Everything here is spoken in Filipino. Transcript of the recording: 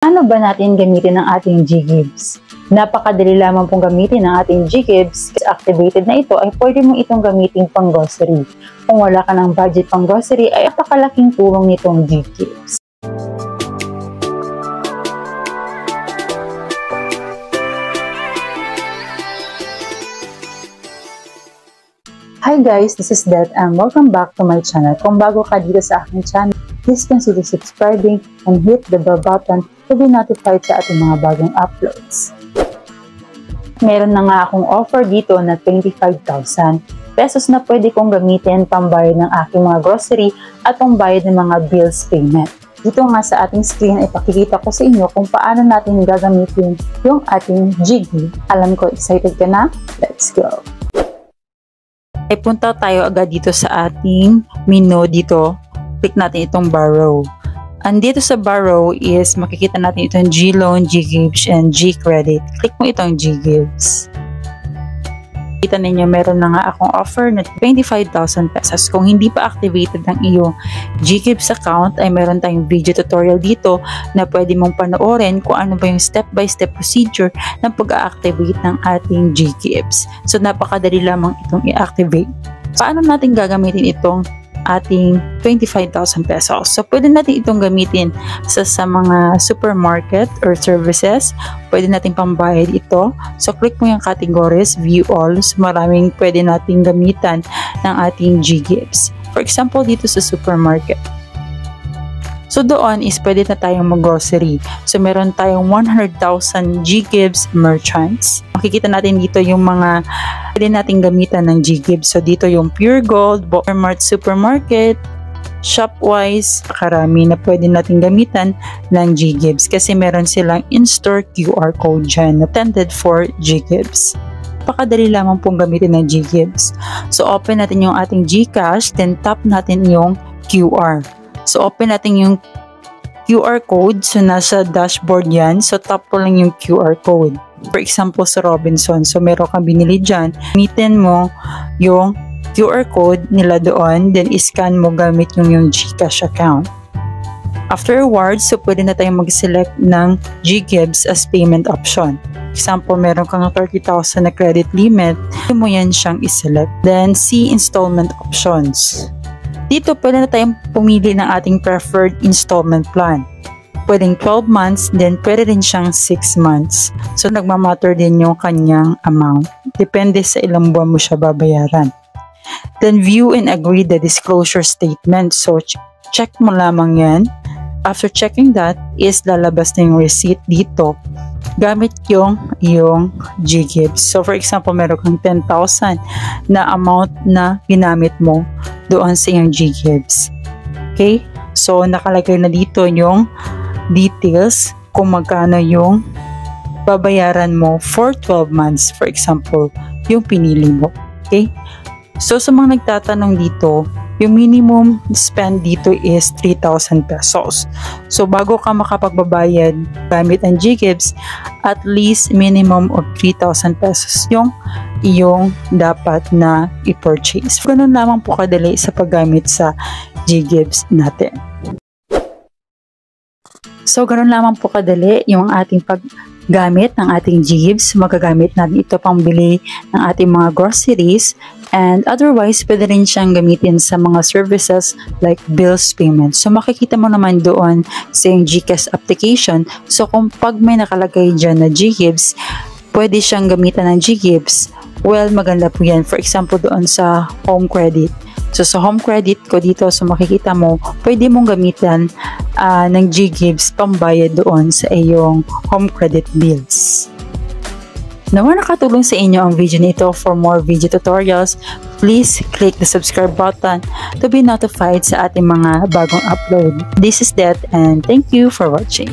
Paano ba natin gamitin ang ating GGives? Napakadali lamang pong gamitin ang ating GGives. Kasi activated na ito ay pwede mong itong gamitin pang grocery. Kung wala ka ng budget pang grocery ay napakalaking tulong nitong GGives. Hi guys, this is Det and welcome back to my channel. Kung bago ka dito sa aking channel, please consider subscribing and hit the bell button to be notified sa ating mga bagong uploads. Meron na nga akong offer dito na 25,000 pesos na pwede kong gamitin pambayad ng aking mga grocery at pambayad ng mga bills payment. Dito nga sa ating screen ay pakikita ko sa inyo kung paano natin gagamitin yung ating GGives. Alam ko, excited ka na? Let's go! Ay punta tayo agad dito sa ating menu dito. Click natin itong borrow. Andito sa borrow is makikita natin itong G-Loan, GGives, and G-Credit. Click mo itong GGives. Kita ninyo meron na nga akong offer na 25,000 pesos. Kung hindi pa activated ang iyong GGives account ay meron tayong video tutorial dito na pwede mong panoorin kung ano ba yung step-by-step procedure ng pag-activate ng ating GGives. So napakadali lamang itong i-activate. Paano natin gagamitin itong ating 25,000 pesos. So, pwede natin itong gamitin sa mga supermarket or services. Pwede natin pambayad ito. So, click mo yung categories, view all. So, maraming pwede natin gamitan ng ating GGives. For example, dito sa supermarket. So, doon is pwede na tayong mag-grocery. So, meron tayong 100,000 GGives merchants. Makikita natin dito yung mga pwede natin gamitan ng GGives. So, dito yung Pure Gold, Walmart Supermarket, Shopwise, karami na pwede natin gamitan ng GGives kasi meron silang in-store QR code dyan intended for GGives. Napakadali lamang pong gamitin ng GGives. So, open natin yung ating GCash, then tap natin yung QR. So, open natin yung QR code. So, nasa dashboard yan. So, tap ko lang yung QR code. For example, sa Robinson. So, meron kang binili dyan. Gamitin mo yung QR code nila doon. Then, scan mo gamit yung GCash account. Afterwards, so, pwede na tayong mag-select ng GGives as payment option. Example, meron kang 30,000 na credit limit. Pwede mo yan siyang iselect. Then, see installment options. Dito, pwede na tayong pumili ng ating preferred installment plan. Pwedeng 12 months, then pwede rin siyang 6 months. So, nagmamatter din yung kanyang amount. Depende sa ilang buwan mo siya babayaran. Then, view and agree the disclosure statement. So, check mo lamang yan. After checking that, is lalabas na yung receipt dito gamit yung GGives. So, for example, meron kang 10,000 na amount na ginamit mo doon sa iyong GGives. Okay? So, nakalagay na dito yung details kung magkano yung babayaran mo for 12 months. For example, yung pinili mo. Okay? So, sa mga nagtatanong dito, yung minimum spend dito is 3,000 pesos. So, bago ka makapagbabayad gamit ang GGives, at least minimum of 3,000 pesos yung iyong dapat na i-purchase. Ganun lamang po kadali sa paggamit sa GGives natin. So, ganun lamang po kadali yung ating paggamit ng ating GGives. Magagamit natin ito pambili ng ating mga groceries. And otherwise, pwede rin siyang gamitin sa mga services like bills payment. So, makikita mo naman doon sa yung GCash application. So, kung pag may nakalagay dyan na GGives, pwede siyang gamitan ng GGives. Well, maganda po yan. For example, doon sa home credit. So, sa home credit ko dito, so makikita mo, pwede mong gamitan ng GGives pambayad doon sa iyong home credit bills. Nawa nakatulong sa inyo ang video nito. For more video tutorials, please click the subscribe button to be notified sa ating mga bagong upload. This is Det and thank you for watching.